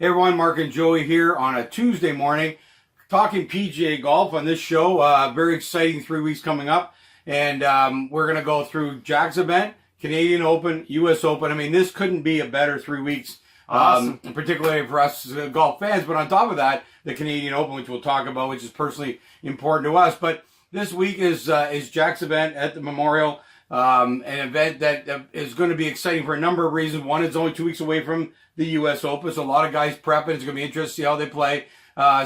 Hey everyone, Mark and Joey here on a Tuesday morning, talking PGA golf on this show. Very exciting 3 weeks coming up, and we're going to go through Jack's event, Canadian Open, U.S. Open. I mean, this couldn't be a better 3 weeks, Awesome. Particularly for us golf fans. But on top of that, the Canadian Open, which we'll talk about, which is personally important to us. But this week is Jack's event at the Memorial. An event that is going to be exciting for a number of reasons. One, it's only 2 weeks away from the U.S. Open, so a lot of guys prepping. It's going to be interesting to see how they play.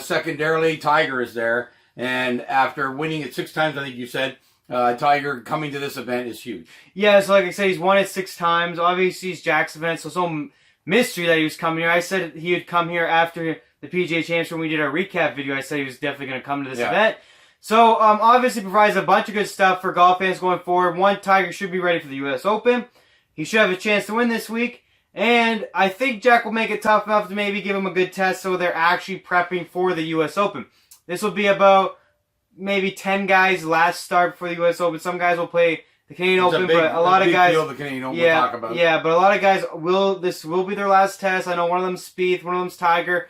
Secondarily, Tiger is there, and after winning it 6 times, I think you said, Tiger coming to this event is huge. Yeah, so like I said, he's won it 6 times. Obviously, it's Jack's event, so it's no mystery that he was coming here. I said he would come here after the PGA Champs when we did our recap video. I said he was definitely going to come to this event. So, obviously provides a bunch of good stuff for golf fans going forward. One, Tiger should be ready for the U.S. Open. He should have a chance to win this week. And I think Jack will make it tough enough to maybe give him a good test so they're actually prepping for the U.S. Open. This will be about maybe 10 guys last start for the U.S. Open. Some guys will play the Canadian Open, but a lot of guys... The Canadian Open we'll talk about. Yeah, but a lot of guys this will be their last test. I know one of them's Spieth, one of them's Tiger.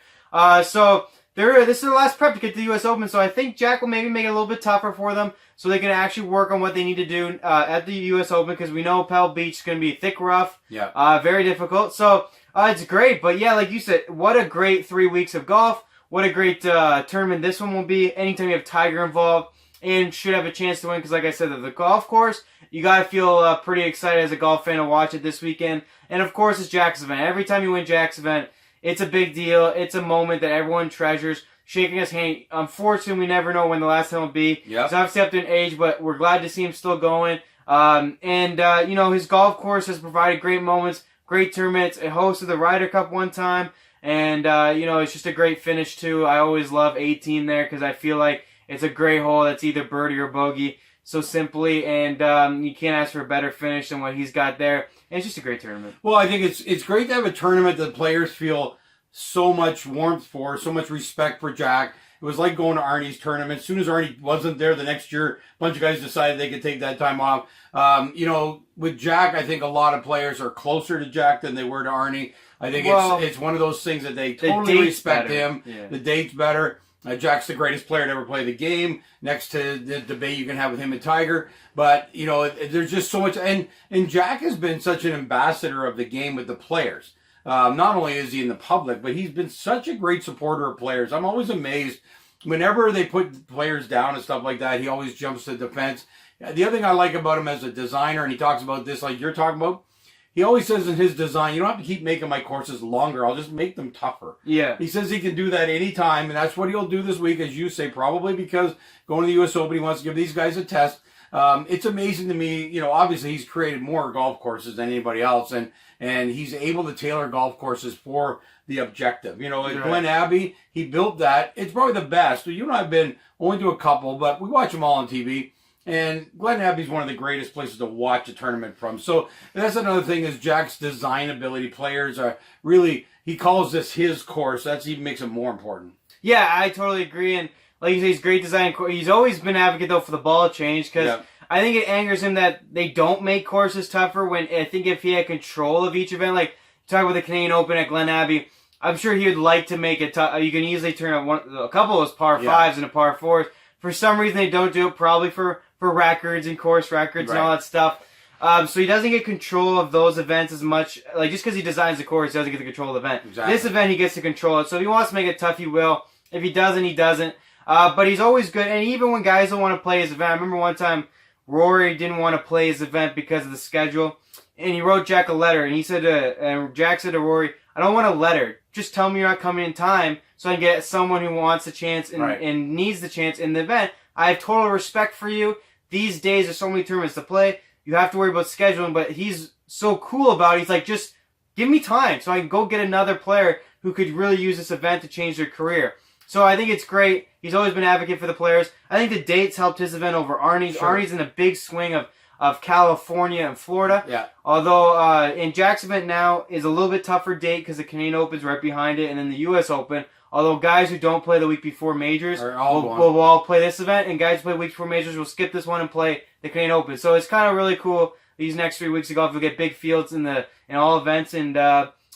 So... this is the last prep to get to the U.S. Open, so I think Jack will maybe make it a little bit tougher for them so they can actually work on what they need to do at the U.S. Open, because we know Pebble Beach is going to be thick, rough, very difficult. So it's great, but yeah, like you said, what a great 3 weeks of golf. What a great tournament this one will be. Anytime you have Tiger involved, and should have a chance to win, because like I said, the golf course, you got to feel pretty excited as a golf fan to watch it this weekend. And of course, it's Jack's event. Every time you win Jack's event, it's a big deal. It's a moment that everyone treasures. Shaking his hand. Unfortunately, we never know when the last time will be. He's obviously up to an age, but we're glad to see him still going. You know, his golf course has provided great moments, great tournaments. It hosted the Ryder Cup one time. And, you know, it's just a great finish, too. I always love 18 there because I feel like it's a great hole that's either birdie or bogey. So simply, and you can't ask for a better finish than what he's got there. And it's just a great tournament. Well, I think it's great to have a tournament that players feel so much warmth for, so much respect for Jack. It was like going to Arnie's tournament. As soon as Arnie wasn't there the next year, a bunch of guys decided they could take that time off. You know, with Jack, I think a lot of players are closer to Jack than they were to Arnie. I think it's one of those things that they totally respect him. Yeah. The date's better. Jack's the greatest player to ever play the game, next to the debate you can have with him and Tiger. But, you know, there's just so much. And Jack has been such an ambassador of the game with the players. Not only is he in the public, but he's been such a great supporter of players. I'm always amazed. Whenever they put players down and stuff like that, he always jumps to defense. The other thing I like about him as a designer, and he talks about this like you're talking about, he always says in his design, you don't have to keep making my courses longer. I'll just make them tougher. Yeah. He says he can do that anytime, and that's what he'll do this week, as you say, probably because going to the U.S. Open, he wants to give these guys a test. It's amazing to me, you know, obviously he's created more golf courses than anybody else, and he's able to tailor golf courses for the objective. You know, at Glen Abbey, he built that. It's probably the best. You and I have been only to a couple, but we watch them all on TV. And Glen Abbey is one of the greatest places to watch a tournament from. So that's another thing is Jack's design ability. Players are really, he calls this his course. That's even makes it more important. Yeah, I totally agree. And like you say, he's great design. He's always been an advocate, though, for the ball change because I think it angers him that they don't make courses tougher when I think if he had control of each event, like talk about the Canadian Open at Glen Abbey, I'm sure he would like to make it tough. You can easily turn a couple of those par 5s into par 4s. For some reason, they don't do it, probably for records and course records and all that stuff. So he doesn't get control of those events as much. Like, just because he designs the course, he doesn't get the control of the event. Exactly. This event, he gets to control it. So if he wants to make it tough, he will. If he doesn't, he doesn't. But he's always good. And even when guys don't want to play his event, I remember one time Rory didn't want to play his event because of the schedule. And he wrote Jack a letter. And he said and Jack said to Rory, I don't want a letter. Just tell me you're not coming in time so I can get someone who wants a chance and needs the chance in the event. I have total respect for you. These days, there's so many tournaments to play. You have to worry about scheduling, but he's so cool about it. He's like, just give me time so I can go get another player who could really use this event to change their career. So I think it's great. He's always been an advocate for the players. I think the dates helped his event over Arnie's. Sure. Arnie's in a big swing of California and Florida. Yeah. Although in Jack's event now is a little bit tougher date because the Canadian Open's right behind it, and then the U.S. Open. Although guys who don't play the week before majors will all play this event, and guys who play week before majors will skip this one and play the Canadian Open. So it's kind of really cool. These next 3 weeks of golf, you'll get big fields in all events, and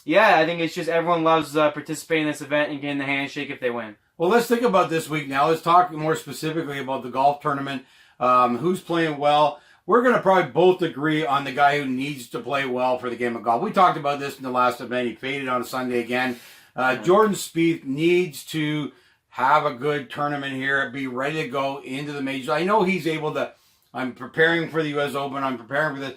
yeah, I think it's just everyone loves participating in this event and getting the handshake if they win. Well, let's think about this week now. Let's talk more specifically about the golf tournament. Who's playing well? We're going to probably both agree on the guy who needs to play well for the game of golf. We talked about this in the last event. He faded on Sunday again. Jordan Spieth needs to have a good tournament here, be ready to go into the majors. I know he's able to. I'm preparing for the U.S. Open. I'm preparing for this.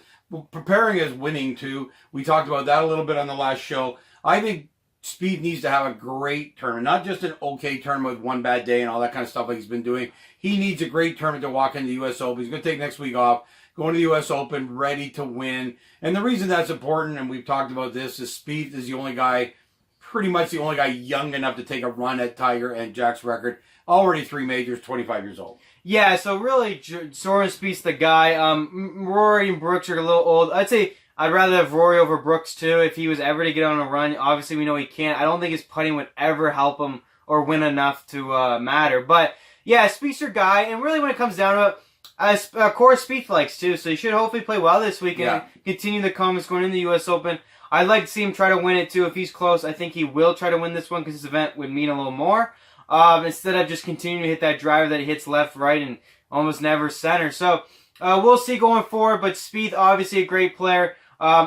Preparing is winning too. We talked about that a little bit on the last show. I think Spieth needs to have a great tournament, not just an okay tournament with one bad day and all that kind of stuff like he's been doing. He needs a great tournament to walk into the U.S. Open. He's going to take next week off, going to the U.S. Open, ready to win. And the reason that's important, and we've talked about this, is Spieth is the only guy, pretty much the only guy young enough to take a run at Tiger and Jack's record. Already 3 majors, 25 years old. Yeah, so really, Jordan Spieth's the guy. Rory and Brooks are a little old. I'd say I'd rather have Rory over Brooks, too, if he was ever to get on a run. Obviously, we know he can't. I don't think his putting would ever help him or win enough to matter. But, yeah, Spieth's your guy. And really, when it comes down to it, of course, Spieth likes, too. So he should hopefully play well this week and continue the comments going in the U.S. Open. I'd like to see him try to win it, too. If he's close, I think he will try to win this one because this event would mean a little more. Instead of just continuing to hit that driver that he hits left, right, and almost never center. So, we'll see going forward, but Spieth, obviously a great player.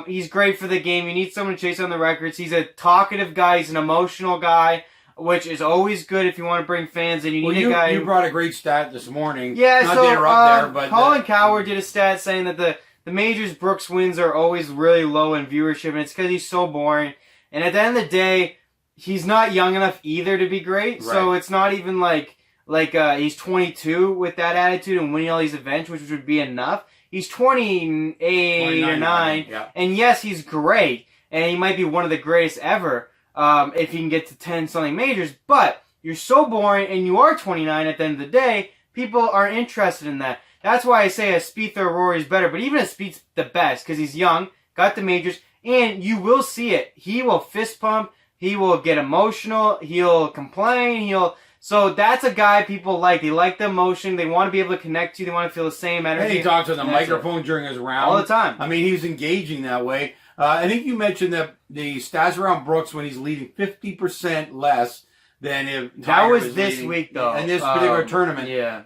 He's great for the game. You need someone to chase on the records. He's a talkative guy. He's an emotional guy, which is always good if you want to bring fans in. You need a guy. You brought a great stat this morning. Yeah, not to interrupt there, but Colin Coward did a stat saying that the majors Brooks wins are always really low in viewership, and it's because he's so boring. And at the end of the day, he's not young enough either to be great, right. So it's not even like he's 22 with that attitude and winning all these events, which would be enough. He's 28 or 9, yeah. And yes, he's great, and he might be one of the greatest ever if he can get to 10-something majors, but you're so boring, and you are 29 at the end of the day, people aren't interested in that. That's why I say a Spieth or Rory is better, but even a Spieth's the best, because he's young, got the majors, and you will see it. He will fist pump, he will get emotional, he'll complain, so that's a guy people like. They like the emotion, they want to be able to connect to you, they want to feel the same energy. And he talks on the microphone during his round. All the time. I mean, he's engaging that way. I think you mentioned that the stats around Brooks when he's leading 50% less than if Tiger that was this leading, week, though. in this particular tournament. Yeah.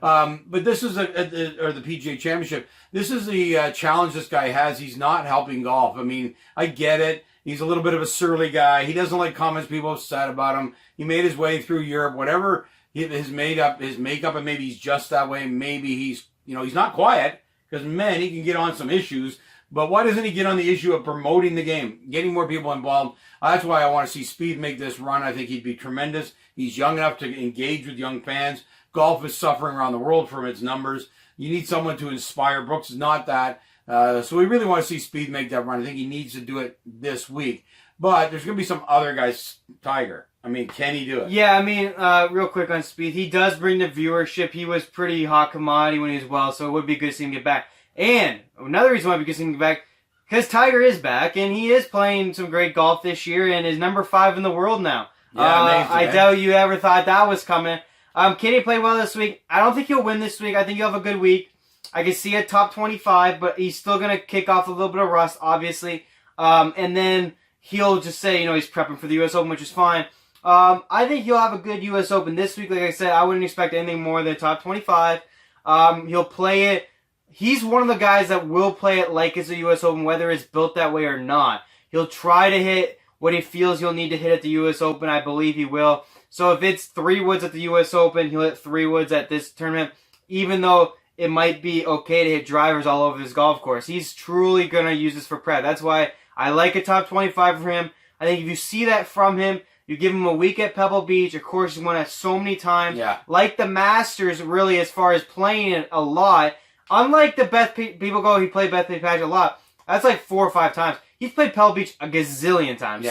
But this is the PGA Championship. This is the challenge this guy has. He's not helping golf. I mean, I get it. He's a little bit of a surly guy. He doesn't like comments people have said about him. He made his way through Europe. Whatever his makeup, and maybe he's just that way. Maybe he's not quiet because, man, he can get on some issues. But why doesn't he get on the issue of promoting the game, getting more people involved? That's why I want to see Spieth make this run. I think he'd be tremendous. He's young enough to engage with young fans. Golf is suffering around the world from its numbers. You need someone to inspire. Brooks is not that. So we really want to see Spieth make that run. I think he needs to do it this week. But there's going to be some other guys. Tiger. I mean, can he do it? Yeah, I mean, real quick on Spieth. He does bring the viewership. He was pretty hot commodity when he was well, so it would be good to see him get back. And another reason why it would be good to see him get back, because Tiger is back, and he is playing some great golf this year, and is number 5 in the world now. Yeah, amazing, I doubt you ever thought that was coming. Can he play well this week? I don't think he'll win this week. I think he'll have a good week. I can see a top 25, but he's still going to kick off a little bit of rust, obviously. And then he'll just say, he's prepping for the U.S. Open, which is fine. I think he'll have a good U.S. Open this week. Like I said, I wouldn't expect anything more than top 25. He'll play it. He's one of the guys that will play it like it's a U.S. Open, whether it's built that way or not. He'll try to hit what he feels he'll need to hit at the U.S. Open. I believe he will. So if it's 3 woods at the U.S. Open, he'll hit 3 woods at this tournament, even though it might be okay to hit drivers all over this golf course. He's truly going to use this for prep. That's why I like a top 25 for him. I think if you see that from him, you give him a week at Pebble Beach, a course he's won at so many times. Yeah. Like the Masters, really, as far as playing it a lot. Unlike the Bethpage, people go, he played Bethpage a lot. That's like 4 or 5 times. He's played Pebble Beach a gazillion times.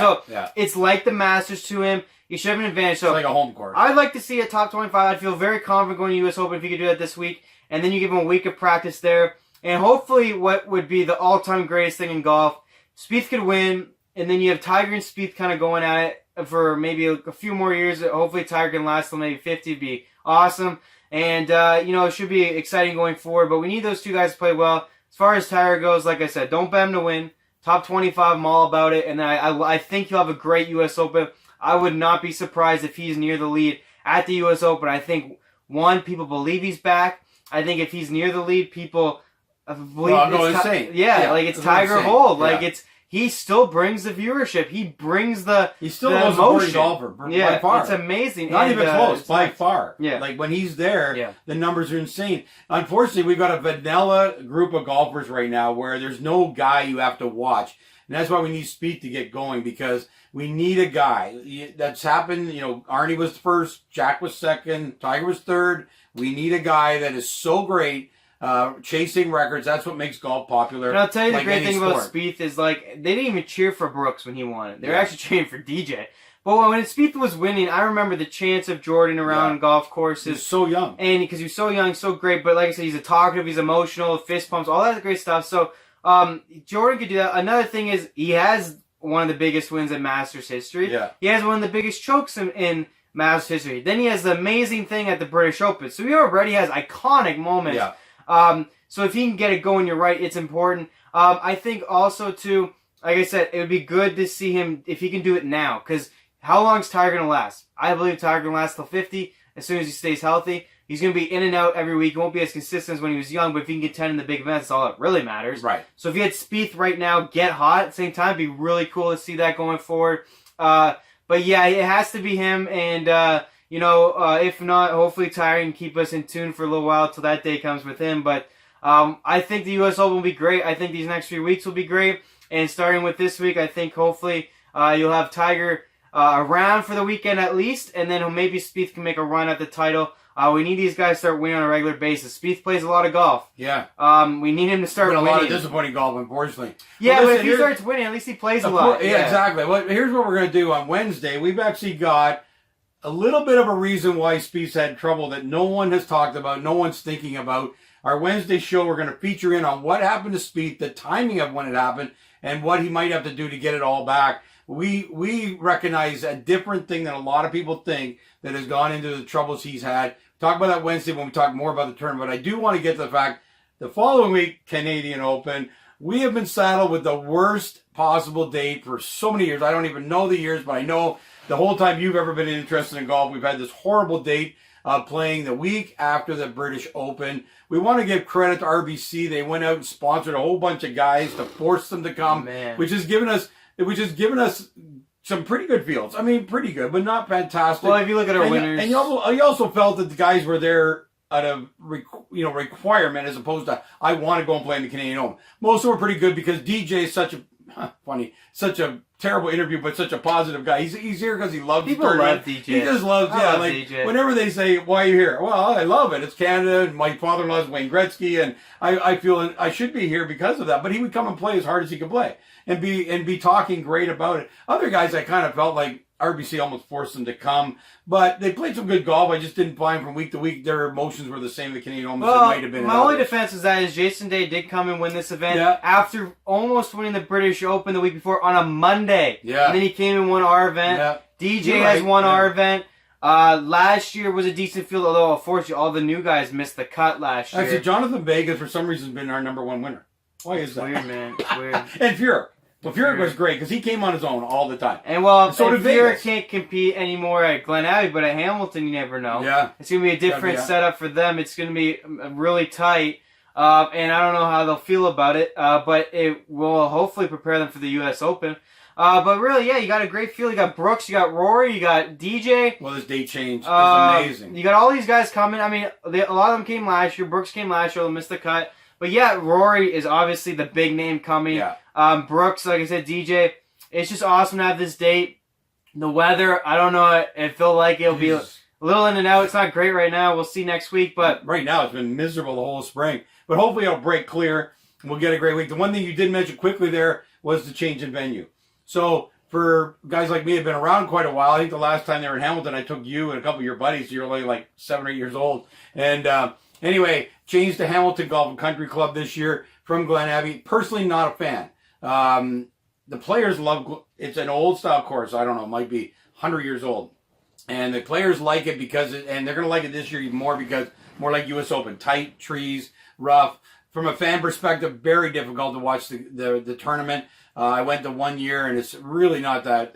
It's like the Masters to him. He should have an advantage. So it's like a home course. I'd like to see a top 25. I'd feel very confident going to U.S. Open if he could do that this week. And then you give him a week of practice there. And hopefully what would be the all-time greatest thing in golf, Spieth could win, and then you have Tiger and Spieth kind of going at it for maybe a few more years. Hopefully Tiger can last till maybe 50. It'd be awesome. And, it should be exciting going forward. But we need those two guys to play well. As far as Tiger goes, like I said, don't bet him to win. top 25. I'm all about it, and I think he'll have a great U.S. Open. I would not be surprised if he's near the lead at the U.S. Open. I think, one, people believe he's back. I think if he's near the lead, people believe insane. Like it's Tiger of old. Like he still brings the viewership. He brings He's still the most important golfer by far. It's amazing. Not even close, by far. Yeah. Like when he's there, the numbers are insane. Unfortunately, we've got a vanilla group of golfers right now where there's no guy you have to watch. And that's why we need Spieth to get going, because we need a guy. That's happened. Arnie was first, Jack was second, Tiger was third. We need a guy that is so great, chasing records. That's what makes golf popular. And I'll tell you the great thing about Spieth is, like, they didn't even cheer for Brooks when he won it. They were actually cheering for DJ. But when Spieth was winning, I remember the chants of Jordan around golf courses. He's so young. And because he was so young, so great. But like I said, he's a talkative, he's emotional, fist pumps, all that great stuff. So Jordan could do that. Another thing is he has one of the biggest wins in Masters history. Yeah. He has one of the biggest chokes in Masters history. Then he has the amazing thing at the British Open. So he already has iconic moments. Yeah. So if he can get it going, you're right, it's important. I think also, too, like I said, it would be good to see him if he can do it now. Because how long is Tiger going to last? I believe Tiger going to last till 50 as soon as he stays healthy. He's going to be in and out every week. He won't be as consistent as when he was young, but if he can get 10 in the big events, that's all that really matters. Right. So if he had Spieth right now, get hot at the same time, it'd be really cool to see that going forward. But yeah, it has to be him, and if not, hopefully Tiger can keep us in tune for a little while till that day comes with him. But I think the U.S. Open will be great. I think these next few weeks will be great, and starting with this week, I think hopefully you'll have Tiger around for the weekend at least, and then maybe Spieth can make a run at the title. We need these guys to start winning on a regular basis. Spieth plays a lot of golf. Yeah. We need him to start winning. A lot of disappointing golf, unfortunately. Yeah, but if he starts winning, at least he plays a lot. Yeah, exactly. Well, here's what we're going to do on Wednesday. We've actually got a little bit of a reason why Spieth's had trouble that no one has talked about, no one's thinking about. Our Wednesday show, we're going to feature in on what happened to Spieth, the timing of when it happened, and what he might have to do to get it all back. We recognize a different thing than a lot of people think that has gone into the troubles he's had. Talk about that Wednesday when we talk more about the tournament. But I do want to get to the fact the following week, Canadian Open, we have been saddled with the worst possible date for so many years. I don't even know the years, but I know the whole time you've ever been interested in golf, we've had this horrible date playing the week after the British Open. We want to give credit to RBC. They went out and sponsored a whole bunch of guys to force them to come, which has given us some pretty good fields. I mean, pretty good, but not fantastic. Well, if you look at our winners, and you also felt that the guys were there out of requirement as opposed to I want to go and play in the Canadian Open. Most of them were pretty good because DJ is such a terrible interview, but such a positive guy. He's here because he loves people love DJ. He just loves DJ. Whenever they say why are you here, well, I love it. It's Canada, and my father-in-law is Wayne Gretzky, and I feel I should be here because of that. But he would come and play as hard as he could play. And be talking great about it. Other guys, I kind of felt like RBC almost forced them to come, but they played some good golf. I just didn't find from week to week their emotions were the same. The Canadian Open might have been. My only defense is that Jason Day did come and win this event after almost winning the British Open the week before on a Monday. Yeah, and then he came and won our event. Yeah. DJ has won our event. Last year was a decent field, although unfortunately all the new guys missed the cut last year. Actually, Jonathan Vegas for some reason has been our number one winner. Why is that? Weird, man. It's weird. And Furyk. Well, Furyk was great because he came on his own all the time. And well, so did Furyk can't compete anymore at Glen Abbey, but at Hamilton, you never know. Yeah. It's going to be a different setup for them. It's going to be really tight. And I don't know how they'll feel about it, but it will hopefully prepare them for the U.S. Open. But really, yeah, you got a great field. You got Brooks, you got Rory, you got DJ. Well, this date change is amazing. You got all these guys coming. I mean, a lot of them came last year. Brooks came last year. They missed the cut. But yeah, Rory is obviously the big name coming. Yeah. Brooks, like I said, DJ. It's just awesome to have this date. The weather, I don't know if they'll like it. It'll be a little in and out. It's not great right now. We'll see next week. But right now, it's been miserable the whole spring. But hopefully it'll break clear. And we'll get a great week. The one thing you did mention quickly there was the change in venue. So for guys like me who have been around quite a while, I think the last time they were in Hamilton, I took you and a couple of your buddies. You're only like 7 or 8 years old. And anyway, changed to Hamilton Golf and Country Club this year from Glen Abbey. Personally, not a fan. The players love it's an old style course. I don't know, it might be 100 years old. And the players like it and they're going to like it this year even more because more like U.S. Open. Tight, trees, rough. From a fan perspective, very difficult to watch the tournament. I went to 1 year, and it's really not that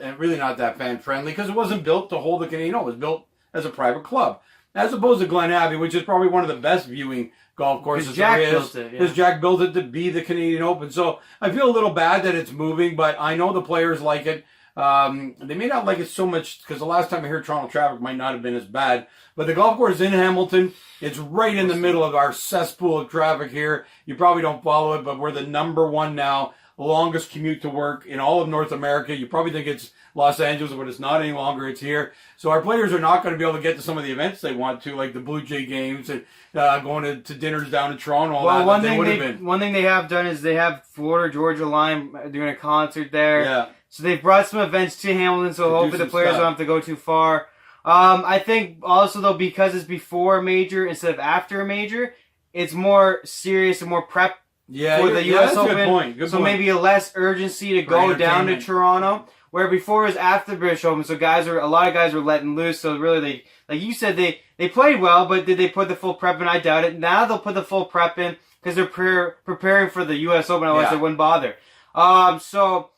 fan friendly because it wasn't built to hold the Canadian Open. It was built as a private club, as opposed to Glen Abbey, which is probably one of the best viewing golf courses there is. Because Jack built it to be the Canadian Open. So I feel a little bad that it's moving, but I know the players like it. They may not like it so much because the last time I heard Toronto traffic might not have been as bad. But the golf course in Hamilton, it's right in the middle of our cesspool of traffic here. You probably don't follow it, but we're the #1 now, longest commute to work in all of North America. You probably think it's Los Angeles, but it's not any longer. It's here. So our players are not going to be able to get to some of the events they want to, like the Blue Jay games and going to dinners down in Toronto. One thing they have done is they have Florida Georgia Line doing a concert there. Yeah. So they've brought some events to Hamilton, so hopefully the players don't have to go too far. I think also, though, because it's before a major instead of after a major, it's more serious and more prep for the U.S. Open. Good point. So maybe a less urgency to go down to Toronto, where before it was after the British Open. So a lot of guys were letting loose. So really, like you said, they played well, but did they put the full prep in? I doubt it. Now they'll put the full prep in because they're preparing for the U.S. Open. Otherwise, they wouldn't bother. So.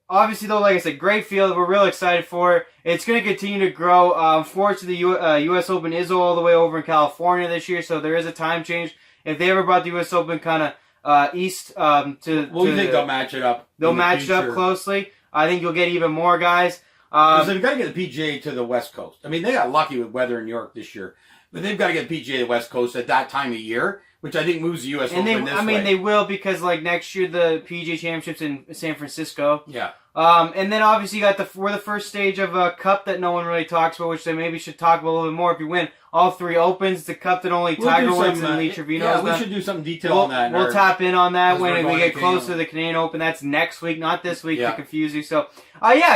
Obviously, though, like I said, great field. We're real excited for it. It's going to continue to grow. Unfortunately, the U.S. Open is all the way over in California this year, so there is a time change. If they ever brought the U.S. Open kind of east you think they'll match it up? They'll match it up closely. I think you'll get even more guys. Because they've got to get the PGA to the West Coast. I mean, they got lucky with weather in New York this year, but they've got to get the PGA to the West Coast at that time of year, which I think moves the U.S. Open this way. They will because, like, next year the PGA Championship's in San Francisco. Yeah. And then obviously you got we're the first stage of a cup that no one really talks about, which they maybe should talk about a little bit more. If you win all 3 Opens, the cup that only Tiger wins and Lee Trevino. Yeah, we should do something detailed on that. We'll tap in on that when we get closer to the Canadian Open. That's next week, not this week to confuse you. So,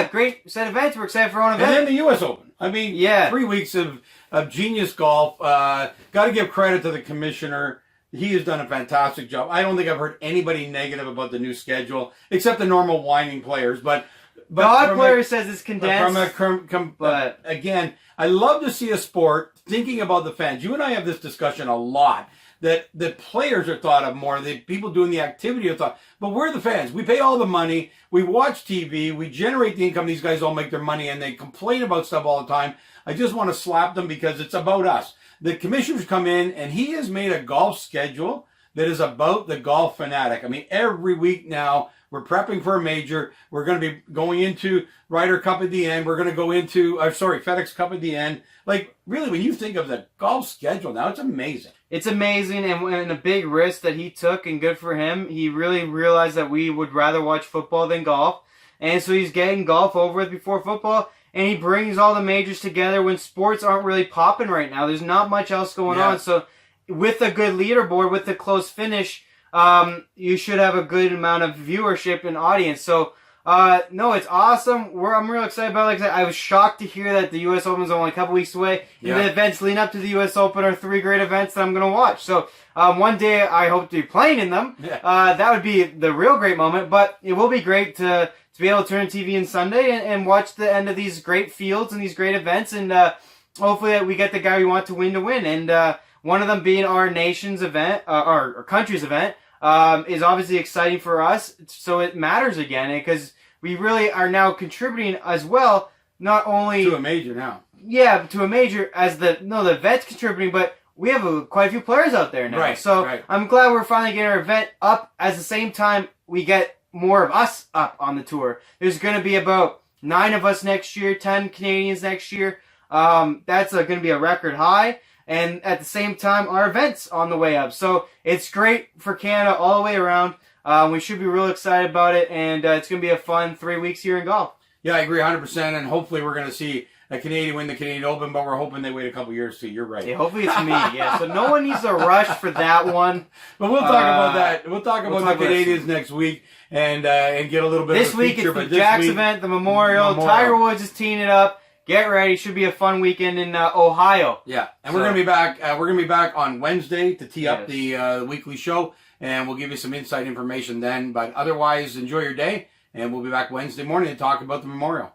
great set of events. We're excited for our own event. And then the U.S. Open. I mean, 3 weeks of genius golf. Got to give credit to the commissioner. He has done a fantastic job. I don't think I've heard anybody negative about the new schedule, except the normal whining players. But the odd player says it's condensed. But again, I love to see a sport thinking about the fans. You and I have this discussion a lot. That the players are thought of more. The people doing the activity are thought. But we're the fans. We pay all the money. We watch TV. We generate the income. These guys all make their money, and they complain about stuff all the time. I just want to slap them because it's about us. The commissioner's come in, and he has made a golf schedule that is about the golf fanatic. I mean, every week now, we're prepping for a major. We're going to be going into Ryder Cup at the end. We're going to go into, FedEx Cup at the end. Like, really, when you think of the golf schedule now, it's amazing. It's amazing, and a big risk that he took, and good for him. He really realized that we would rather watch football than golf. And so he's getting golf over with before football. And he brings all the majors together when sports aren't really popping right now. There's not much else going on. So with a good leaderboard, with a close finish, you should have a good amount of viewership and audience. So, no, it's awesome. I'm real excited about it. Like I was shocked to hear that the U.S. Open is only a couple weeks away. And the events leading up to the U.S. Open are 3 great events that I'm going to watch. So one day I hope to be playing in them. That would be the real great moment. But it will be great to be able to turn TV on Sunday and watch the end of these great fields and these great events. And hopefully we get the guy we want to win. And one of them being our nation's event, our country's event, is obviously exciting for us. So it matters again because we really are now contributing as well, not only to a major now. Yeah, to a major as the vet's contributing, but we have quite a few players out there now. Right. I'm glad we're finally getting our event up. At the same time, we get more of us up on the tour. There's going to be about 9 of us next year, 10 Canadians next year. That's going to be a record high. And at the same time, our event's on the way up. So it's great for Canada all the way around. We should be real excited about it. And it's going to be a fun 3 weeks here in golf. Yeah, I agree 100%. And hopefully we're going to see a Canadian win the Canadian Open, but we're hoping they wait a couple years too. You're right. Yeah, hopefully it's me. Yeah, so no one needs to rush for that one. But we'll talk about that. We'll talk about the Canadians next week and get a little bit this of a feature. This week it's the Jack's event, the Memorial. Tiger Woods is teeing it up. Get ready. Should be a fun weekend in Ohio. Yeah, and we're gonna be back. We're gonna be back on Wednesday to tee up the weekly show, and we'll give you some inside information then. But otherwise, enjoy your day, and we'll be back Wednesday morning to talk about the Memorial.